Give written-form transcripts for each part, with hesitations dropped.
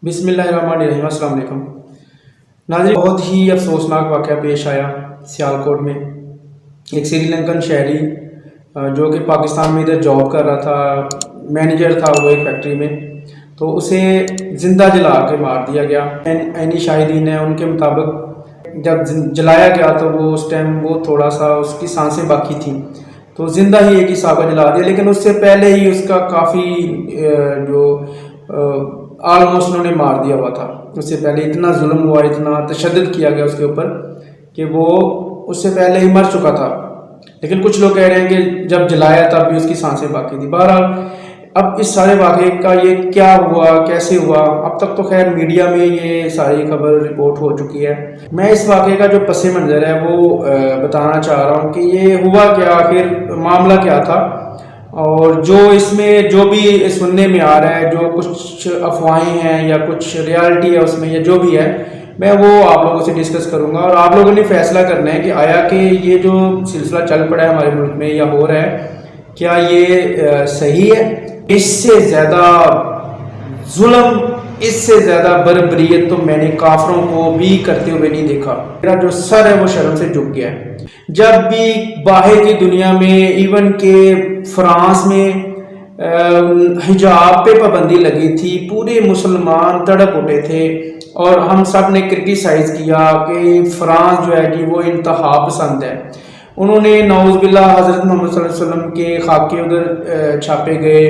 بسم اللہ الرحمن الرحیم۔ السلام علیکم ناظرین، بہت ہی افسوسناک واقعہ پیش آیا سیالکوٹ میں۔ ایک سری لنکن شہری جو کہ پاکستان میں ادھر جاب کر رہا تھا، مینیجر تھا وہ ایک فیکٹری میں، تو اسے زندہ جلا کے مار دیا گیا۔ عینی شاہدین ہیں، ان کے مطابق جب جلایا گیا تو وہ اس ٹائم وہ تھوڑا سا اس کی سانسیں باقی تھیں، تو زندہ ہی ایک ہی صحابہ جلا دیا، لیکن اس سے پہلے ہی اس کا کافی آلموسٹ انہوں نے مار دیا ہوا تھا۔ اس سے پہلے اتنا ظلم ہوا، اتنا تشدد کیا گیا اس کے اوپر کہ وہ اس سے پہلے ہی مر چکا تھا، لیکن کچھ لوگ کہہ رہے ہیں کہ جب جلایا تب بھی اس کی سانسیں باقی تھی۔ بہرحال اب اس سارے واقعے کا یہ کیا ہوا، کیسے ہوا، اب تک تو خیر میڈیا میں یہ ساری خبر رپورٹ ہو چکی ہے۔ میں اس واقعے کا جو پس منظر ہے وہ بتانا چاہ رہا ہوں کہ یہ ہوا کیا، آخر معاملہ کیا تھا، اور جو اس میں جو بھی سننے میں آ رہا ہے، جو کچھ افواہیں ہیں یا کچھ ریالٹی ہے اس میں یا جو بھی ہے، میں وہ آپ لوگوں سے ڈسکس کروں گا، اور آپ لوگوں نے فیصلہ کرنا ہے کہ آیا کہ یہ جو سلسلہ چل پڑا ہے ہمارے ملک میں یا ہو رہا ہے، کیا یہ صحیح ہے؟ اس سے زیادہ ظلم، اس سے زیادہ بربریت تو میں نے کافروں کو بھی کرتے ہوئے نہیں دیکھا۔ میرا جو سر ہے وہ شرم سے جھک گیا ہے۔ جب بھی باہر کی دنیا میں، ایون کہ فرانس میں حجاب پہ پابندی لگی تھی، پورے مسلمان تڑپ اٹھے تھے، اور ہم سب نے کرٹیسائز کیا کہ فرانس جو ہے جی وہ انتہا پسند ہے۔ انہوں نے نعوذ باللہ حضرت محمد صلی اللہ علیہ وسلم کے خاکے ادھر چھاپے گئے،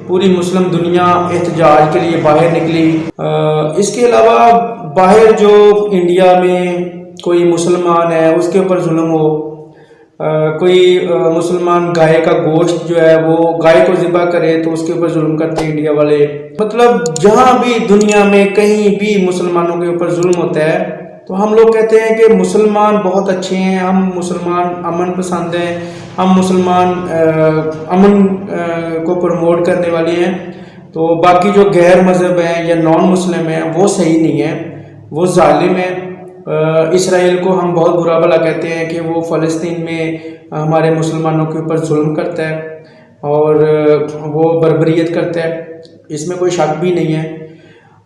پوری مسلم دنیا احتجاج کے لیے باہر نکلی۔ اس کے علاوہ باہر جو انڈیا میں کوئی مسلمان ہے اس کے اوپر ظلم ہو، کوئی مسلمان گائے کا گوشت جو ہے وہ گائے کو ذبح کرے تو اس کے اوپر ظلم کرتے ہیں انڈیا والے۔ مطلب جہاں بھی دنیا میں کہیں بھی مسلمانوں کے اوپر ظلم ہوتا ہے تو ہم لوگ کہتے ہیں کہ مسلمان بہت اچھے ہیں، ہم مسلمان امن پسند ہیں، ہم مسلمان امن کو پروموٹ کرنے والے ہیں، تو باقی جو غیر مذہب ہیں یا نان مسلم ہیں وہ صحیح نہیں ہیں، وہ ظالم ہیں۔ اسرائیل کو ہم بہت برا بھلا کہتے ہیں کہ وہ فلسطین میں ہمارے مسلمانوں کے اوپر ظلم کرتا ہے اور وہ بربریت کرتا ہے، اس میں کوئی شک بھی نہیں ہے۔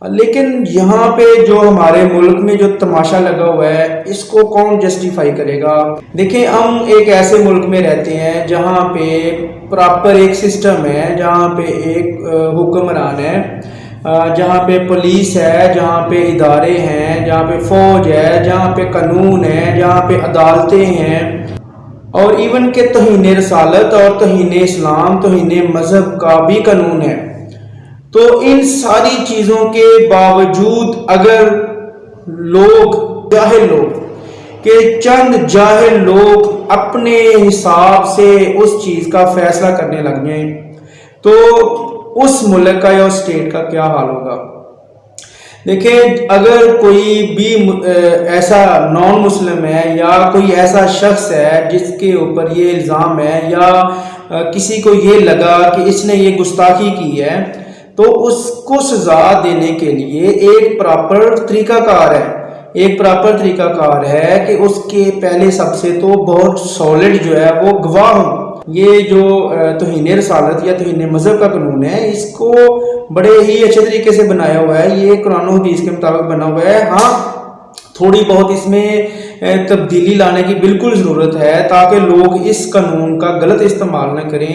لیکن یہاں پہ جو ہمارے ملک میں جو تماشا لگا ہوا ہے اس کو کون جسٹیفائی کرے گا؟ دیکھیں، ہم ایک ایسے ملک میں رہتے ہیں جہاں پہ پراپر ایک سسٹم ہے، جہاں پہ ایک حکمران ہے، جہاں پہ پولیس ہے، جہاں پہ ادارے ہیں، جہاں پہ فوج ہے، جہاں پہ قانون ہے، جہاں پہ عدالتیں ہیں، اور ایون کہ توہین رسالت اور توہین اسلام، توہین مذہب کا بھی قانون ہے۔ تو ان ساری چیزوں کے باوجود اگر جاہل لوگ کہ چند جاہل لوگ اپنے حساب سے اس چیز کا فیصلہ کرنے لگ جائیں تو اس ملک کا یا اس اسٹیٹ کا کیا حال ہوگا؟ دیکھیں، اگر کوئی بھی ایسا نان مسلم ہے یا کوئی ایسا شخص ہے جس کے اوپر یہ الزام ہے یا کسی کو یہ لگا کہ اس نے یہ گستاخی کی ہے، تو اس کو سزا دینے کے لیے ایک پراپر طریقہ کار ہے کہ اس کے پہلے سب سے تو بہت سالڈ جو ہے وہ گواہ ہوں۔ یہ جو توہین رسالت یا توہین مذہب کا قانون ہے، اس کو بڑے ہی اچھے طریقے سے بنایا ہوا ہے، یہ قرآن و حدیث کے مطابق بنا ہوا ہے۔ ہاں، تھوڑی بہت اس میں تبدیلی لانے کی بالکل ضرورت ہے تاکہ لوگ اس قانون کا غلط استعمال نہ کریں،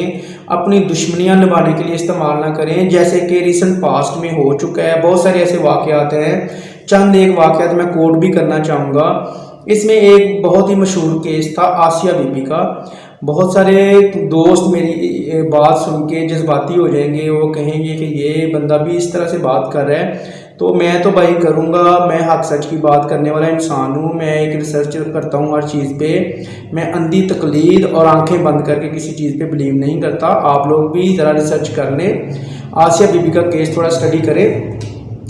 اپنی دشمنیاں نبھانے کے لیے استعمال نہ کریں، جیسے کہ ریسنٹ پاسٹ میں ہو چکا ہے۔ بہت سارے ایسے واقعات ہیں، چند ایک واقعات میں کوٹ بھی کرنا چاہوں گا۔ اس میں ایک بہت ہی مشہور کیس تھا آسیہ بی بی کا۔ بہت سارے دوست میری بات سن کے جذباتی ہو جائیں گے، وہ کہیں گے کہ یہ بندہ بھی اس طرح سے بات کر رہا ہے، تو میں تو بھائی کروں گا، میں حق سچ کی بات کرنے والا انسان ہوں، میں ایک ریسرچ کرتا ہوں ہر چیز پہ، میں اندھی تقلید اور آنکھیں بند کر کے کسی چیز پہ بلیو نہیں کرتا۔ آپ لوگ بھی ذرا ریسرچ کر لیں، آسیہ بی بی کا کیس تھوڑا اسٹڈی کریں۔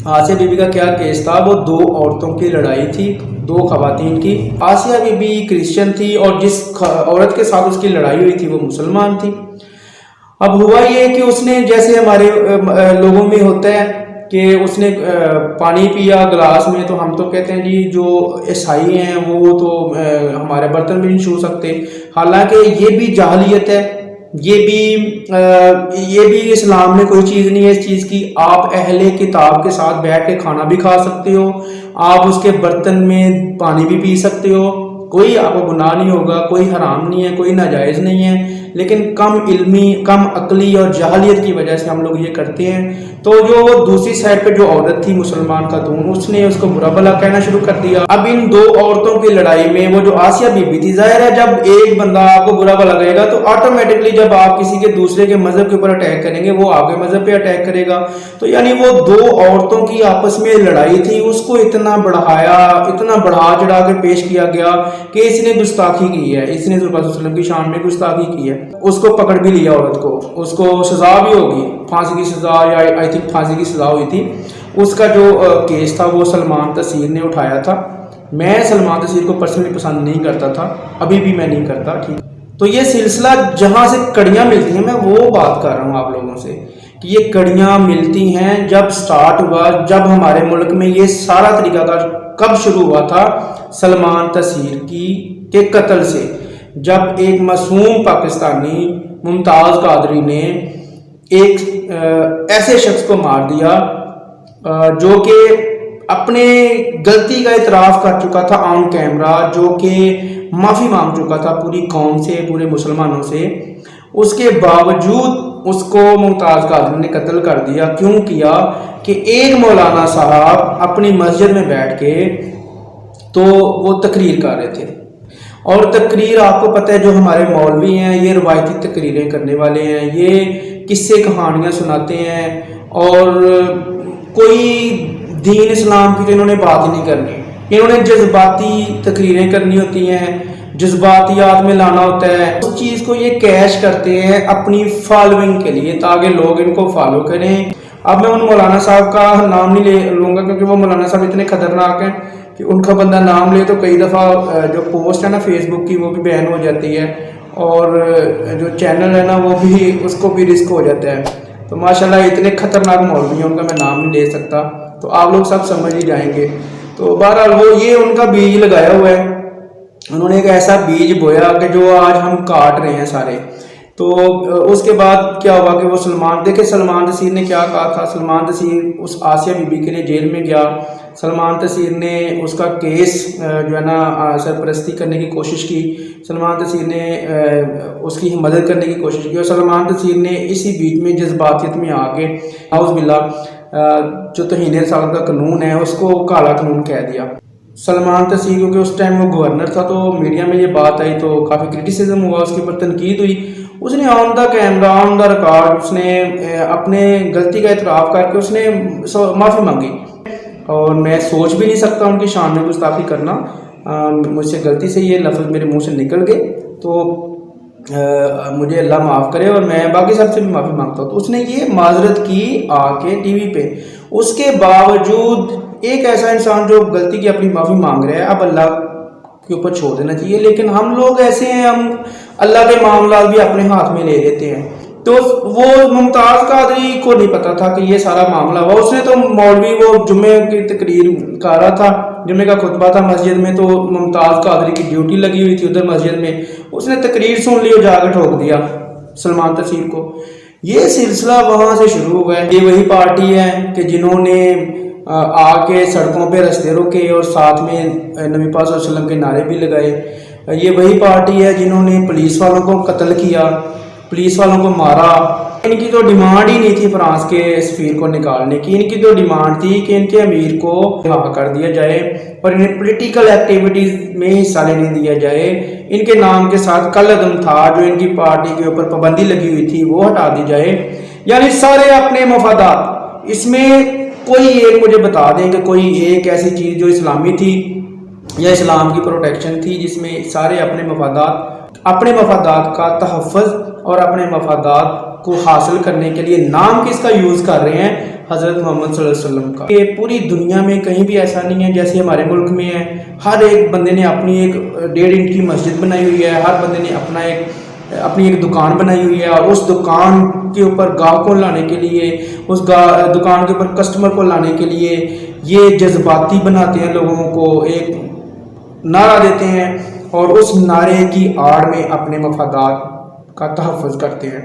آسیہ بی بی کا کیا کیس تھا؟ وہ دو عورتوں کی لڑائی تھی، دو خواتین کی۔ آسیہ بی بی کرسچن تھی اور جس عورت کے ساتھ اس کی لڑائی ہوئی تھی وہ مسلمان تھی۔ اب ہوا یہ کہ اس نے، جیسے ہمارے لوگوں میں ہوتا ہے کہ اس نے پانی پیا گلاس میں، تو ہم تو کہتے ہیں جی جو عیسائی ہیں وہ تو ہمارے برتن بھی نہیں چھو سکتے، حالانکہ یہ بھی جاہلیت ہے، یہ بھی اسلام میں کوئی چیز نہیں ہے اس چیز کی. آپ اہل کتاب کے ساتھ بیٹھ کے کھانا بھی کھا سکتے ہو, آپ اس کے برتن میں پانی بھی پی سکتے ہو, کوئی آپ کو گناہ نہیں ہوگا, کوئی حرام نہیں ہے, کوئی ناجائز نہیں ہے. لیکن کم علمی, کم عقلی اور جہلیت کی وجہ سے ہم لوگ یہ کرتے ہیں. تو جو وہ دوسری سائڈ پہ جو عورت تھی مسلمان خاتون, اس نے اس کو برا بھلا کہنا شروع کر دیا. اب ان دو عورتوں کی لڑائی میں وہ جو آسیہ بی بی تھی, ظاہر ہے جب ایک بندہ آپ کو برا بھلا کہے گا تو آٹومیٹکلی جب آپ کسی کے دوسرے کے مذہب کے اوپر اٹیک کریں گے وہ آپ کے مذہب پہ اٹیک کرے گا. تو یعنی وہ دو عورتوں کی آپس میں لڑائی تھی, اس کو اتنا بڑھا چڑھا کے پیش کیا گیا کہ اس نے گستاخی کی ہے, اس نے رسول اللہ صلی اللہ علیہ وسلم کی شان میں گستاخی کی ہے. اس کو پکڑ بھی لیا عورت کو, اس کو سزا بھی ہوگی, پھانسی کی سزا, یا آئی تھنک پھانسی کی سزا ہوئی تھی. اس کا جو کیس تھا وہ سلمان تسیر نے اٹھایا تھا. میں سلمان تسیر کو پرسنلی پسند نہیں کرتا تھا, ابھی بھی میں نہیں کرتا. ٹھیک, تو یہ سلسلہ جہاں سے کڑیاں ملتی ہیں, میں وہ بات کر رہا ہوں آپ لوگوں سے کہ یہ کڑیاں ملتی ہیں جب سٹارٹ ہوا, جب ہمارے ملک میں یہ سارا طریقہ کار کب شروع ہوا تھا, سلمان تسیر کے قتل سے. جب ایک معصوم پاکستانی ممتاز قادری نے ایک ایسے شخص کو مار دیا جو کہ اپنے غلطی کا اعتراف کر چکا تھا آن کیمرہ, جو کہ معافی مانگ چکا تھا پوری قوم سے, پورے مسلمانوں سے. اس کے باوجود اس کو ممتاز قادری نے قتل کر دیا. کیوں کیا کہ ایک مولانا صاحب اپنی مسجد میں بیٹھ کے تو وہ تقریر کر رہے تھے, اور تقریر آپ کو پتہ ہے جو ہمارے مولوی ہیں یہ روایتی تقریریں کرنے والے ہیں, یہ قصے کہانیاں سناتے ہیں, اور کوئی دین اسلام کی تو انہوں نے بات ہی نہیں کرنی. انہوں نے جذباتی تقریریں کرنی ہوتی ہیں, جذباتیات میں لانا ہوتا ہے. اس چیز کو یہ کیش کرتے ہیں اپنی فالوئنگ کے لیے تاکہ لوگ ان کو فالو کریں. اب میں ان مولانا صاحب کا نام نہیں لے لوں گا کیونکہ وہ مولانا صاحب اتنے خطرناک ہیں کہ ان کا بندہ نام لے تو کئی دفعہ جو پوسٹ ہے نا فیس بک کی وہ بھی بین ہو جاتی ہے, اور جو چینل ہے نا وہ بھی, اس کو بھی رسک ہو جاتا ہے. تو ماشاءاللہ اتنے خطرناک مولوی ہیں, ان کا میں نام نہیں لے سکتا, تو آپ لوگ سب سمجھ ہی جائیں گے. تو بہرحال وہ یہ ان کا بیج لگایا ہوا ہے, انہوں نے ایک ایسا بیج بویا کہ جو آج ہم کاٹ رہے ہیں سارے. تو اس کے بعد کیا ہوا کہ وہ سلمان تسیر نے کیا کہا تھا. سلمان تسیر اس آسیہ بی بی کے لیے جیل میں گیا. سلمان تسیر نے اس کا کیس جو ہے نا سرپرستی کرنے کی کوشش کی. سلمان تسیر نے اس کی مدد کرنے کی کوشش کی, اور سلمان تسیر نے اسی بیچ میں جذباتیت میں آ کے اعوذ باللہ جو توہین رسالت کا قانون ہے اس کو کالا قانون کہہ دیا. سلمان تسیر کیونکہ اس ٹائم وہ گورنر تھا تو میڈیا میں یہ بات آئی تو کافی کرٹیسزم ہوا, اس کے اوپر تنقید ہوئی. اس نے آن the camera, on the record, اس نے اپنے غلطی کا اعتراف کر کے اس نے معافی مانگی. اور میں سوچ بھی نہیں سکتا ان کی شان میں گستاخی کرنا, مجھ سے غلطی سے یہ لفظ میرے منہ سے نکل گئے تو مجھے اللہ معاف کرے, اور میں باقی سب سے بھی معافی مانگتا ہوں. تو اس نے یہ معذرت کی آ کے ٹی وی پہ. اس کے باوجود ایک ایسا انسان جو غلطی کی اپنی معافی مانگ رہا ہے, اب اللہ کے اوپر چھوڑ دینا چاہیے. لیکن ہم لوگ ایسے ہیں, ہم اللہ کے معاملات بھی اپنے ہاتھ میں لے لیتے ہیں. تو وہ ممتاز قادری کو نہیں پتا تھا کہ یہ سارا معاملہ ہوا. اس نے تو مولوی وہ جمعے کی تقریر کر رہا تھا, جمعے کا خطبہ تھا مسجد میں, تو ممتاز قادری کی ڈیوٹی لگی ہوئی تھی ادھر مسجد میں. اس نے تقریر سن لی اور جا کے ٹھوک دیا سلمان تسیر کو. یہ سلسلہ وہاں سے شروع ہوا ہے. یہ وہی پارٹی ہے کہ جنہوں نے آ کے سڑکوں پہ رستے روکے اور ساتھ میں نبی پاک صلی اللہ علیہ وسلم کے نعرے بھی لگائے. یہ وہی پارٹی ہے جنہوں نے پولیس والوں کو قتل کیا, پولیس والوں کو مارا. ان کی تو ڈیمانڈ ہی نہیں تھی فرانس کے سفیر کو نکالنے کی, ان کی تو ڈیمانڈ تھی کہ ان کے امیر کو رہا کر دیا جائے اور انہیں پولیٹیکل ایکٹیویٹیز میں حصہ لینے دیا جائے. ان کے نام کے ساتھ کل عدم تھا جو ان کی پارٹی کے اوپر پابندی لگی ہوئی تھی وہ ہٹا دی جائے. یعنی سارے اپنے مفادات. اس میں کوئی ایک مجھے بتا دیں کہ کوئی ایک ایسی چیز جو اسلامی تھی یا اسلام کی پروٹیکشن تھی جس میں سارے اپنے مفادات کا تحفظ اور اپنے مفادات کو حاصل کرنے کے لیے نام کس کا یوز کر رہے ہیں, حضرت محمد صلی اللہ علیہ وسلم کا. یہ پوری دنیا میں کہیں بھی ایسا نہیں ہے جیسے ہمارے ملک میں ہے. ہر ایک بندے نے اپنی ایک 1.5 انچ کی مسجد بنائی ہوئی ہے, ہر بندے نے اپنی ایک دکان بنائی ہوئی ہے, اور اس دکان کے اوپر گاہک کو لانے کے لیے, اس دکان کے اوپر کسٹمر کو لانے کے لیے یہ جذباتی بناتے ہیں, لوگوں کو ایک نعرہ دیتے ہیں اور اس نعرے کی آڑ میں اپنے مفادات کا تحفظ کرتے ہیں.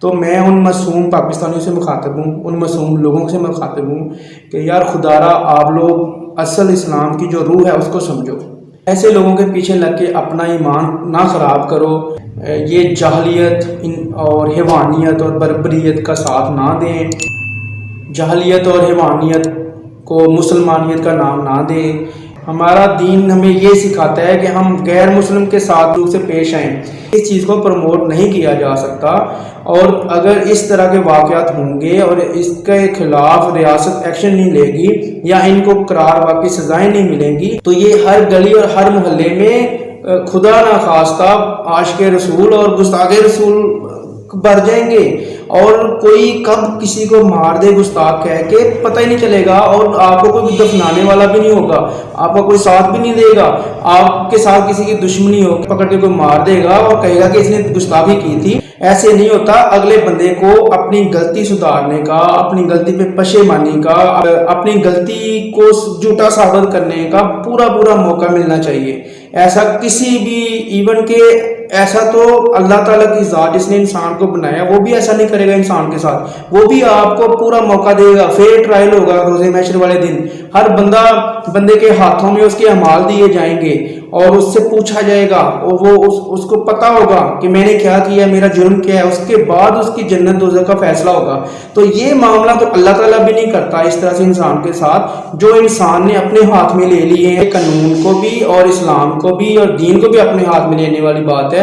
تو میں ان معصوم پاکستانیوں سے مخاطب ہوں, ان معصوم لوگوں سے مخاطب ہوں کہ یار خدا را آپ لوگ اصل اسلام کی جو روح ہے اس کو سمجھو. ایسے لوگوں کے پیچھے لگ کے اپنا ایمان نہ خراب کرو. یہ جاہلیت اور حیوانیت اور بربریت کا ساتھ نہ دیں. جاہلیت اور حیوانیت کو مسلمانیت کا نام نہ دیں. ہمارا دین ہمیں یہ سکھاتا ہے کہ ہم غیر مسلم کے ساتھ روح سے پیش آئیں. اس چیز کو پروموٹ نہیں کیا جا سکتا, اور اگر اس طرح کے واقعات ہوں گے اور اس کے خلاف ریاست ایکشن نہیں لے گی یا ان کو قرار واقعی سزائیں نہیں ملیں گی تو یہ ہر گلی اور ہر محلے میں خدا نخواستہ عاشق رسول اور گستاخ رسول بڑھ جائیں گے, اور کوئی کب کسی کو مار دے گستاخ کہہ کے پتہ ہی نہیں چلے گا, اور آپ کو کوئی دفنانے والا بھی نہیں ہوگا, آپ کا کوئی ساتھ بھی نہیں دے گا. آپ کے ساتھ کسی کی دشمنی ہوگی, پکڑ کے کوئی مار دے گا اور کہے گا کہ اس نے گستاخی کی تھی. ایسے نہیں ہوتا. اگلے بندے کو اپنی غلطی سدھارنے کا, اپنی غلطی پہ پشیمانی کا, اپنی غلطی کو جھوٹا ثابت کرنے کا پورا موقع ملنا چاہیے. ایسا کسی بھی ایون کے ایسا تو اللہ تعالیٰ کی ذات جس نے انسان کو بنایا وہ بھی ایسا نہیں کرے گا انسان کے ساتھ, وہ بھی آپ کو پورا موقع دے گا. فیئر ٹرائل ہوگا روز محشر والے دن. ہر بندے کے ہاتھوں میں اس کے اعمال دیے جائیں گے اور اس سے پوچھا جائے گا, اور وہ اس کو پتا ہوگا کہ میں نے کیا کیا, میرا جرم کیا ہے. اس کے بعد اس کی جنت دوزخ کا فیصلہ ہوگا. تو یہ معاملہ تو اللہ تعالیٰ بھی نہیں کرتا اس طرح سے انسان کے ساتھ. جو انسان نے اپنے ہاتھ میں لے لیے ہیں, قانون کو بھی اور اسلام کو بھی اور دین کو بھی اپنے ہاتھ میں لینے والی بات ہے.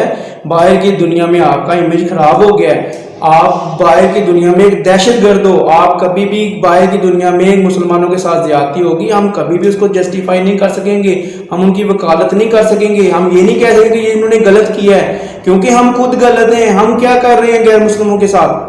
باہر کی دنیا میں آپ کا امیج خراب ہو گیا ہے, آپ باہر کی دنیا میں ایک دہشت گرد ہو. آپ کبھی بھی باہر کی دنیا میں مسلمانوں کے ساتھ زیادتی ہوگی, ہم کبھی بھی اس کو جسٹیفائی نہیں کر سکیں گے, ہم ان کی وکالت نہیں کر سکیں گے. ہم یہ نہیں کہہ سکیں کہ یہ انہوں نے غلط کیا ہے, کیونکہ ہم خود غلط ہیں. ہم کیا کر رہے ہیں غیر مسلموں کے ساتھ؟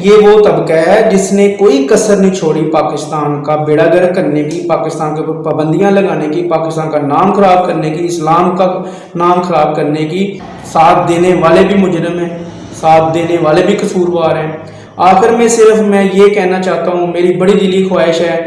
یہ وہ طبقہ ہے جس نے کوئی کسر نہیں چھوڑی پاکستان کا بیڑا گرک کرنے کی, پاکستان کے اوپر پابندیاں لگانے کی, پاکستان کا نام خراب کرنے کی, اسلام کا نام خراب کرنے کی. ساتھ دینے والے بھی مجرم ہیں, ساتھ دینے والے بھی قصوروار ہیں. آخر میں صرف میں یہ کہنا چاہتا ہوں, میری بڑی دلی خواہش ہے,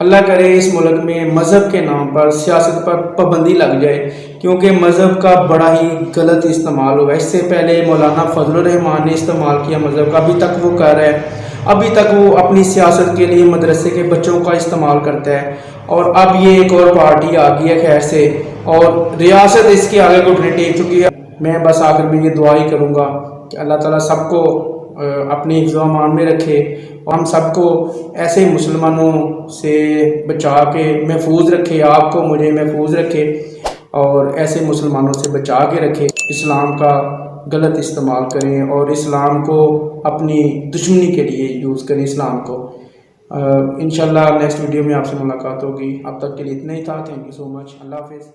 اللہ کرے اس ملک میں مذہب کے نام پر سیاست پر پابندی لگ جائے, کیونکہ مذہب کا بڑا ہی غلط استعمال ہوا ہے. اس سے پہلے مولانا فضل الرحمان نے استعمال کیا مذہب کا, ابھی تک وہ کر رہا ہے. ابھی تک وہ اپنی سیاست کے لیے مدرسے کے بچوں کا استعمال کرتا ہے, اور اب یہ ایک اور پارٹی آ گئی ہے خیر سے, اور ریاست اس کے آگے گھٹنے ٹیک چکی ہے. میں بس آخر میں یہ دعا ہی کروں گا کہ اللہ تعالیٰ سب کو اپنی حفظ و امان میں رکھے, اور ہم سب کو ایسے مسلمانوں سے بچا کے محفوظ رکھے. آپ کو مجھے محفوظ رکھے اور ایسے مسلمانوں سے بچا کے رکھے. اسلام کا غلط استعمال کریں اور اسلام کو اپنی دشمنی کے لیے یوز کریں اسلام کو. انشاءاللہ نیکسٹ ویڈیو میں آپ سے ملاقات ہوگی. اب تک کے لیے اتنا ہی تھا. تھینک یو سو مچ. اللہ حافظ.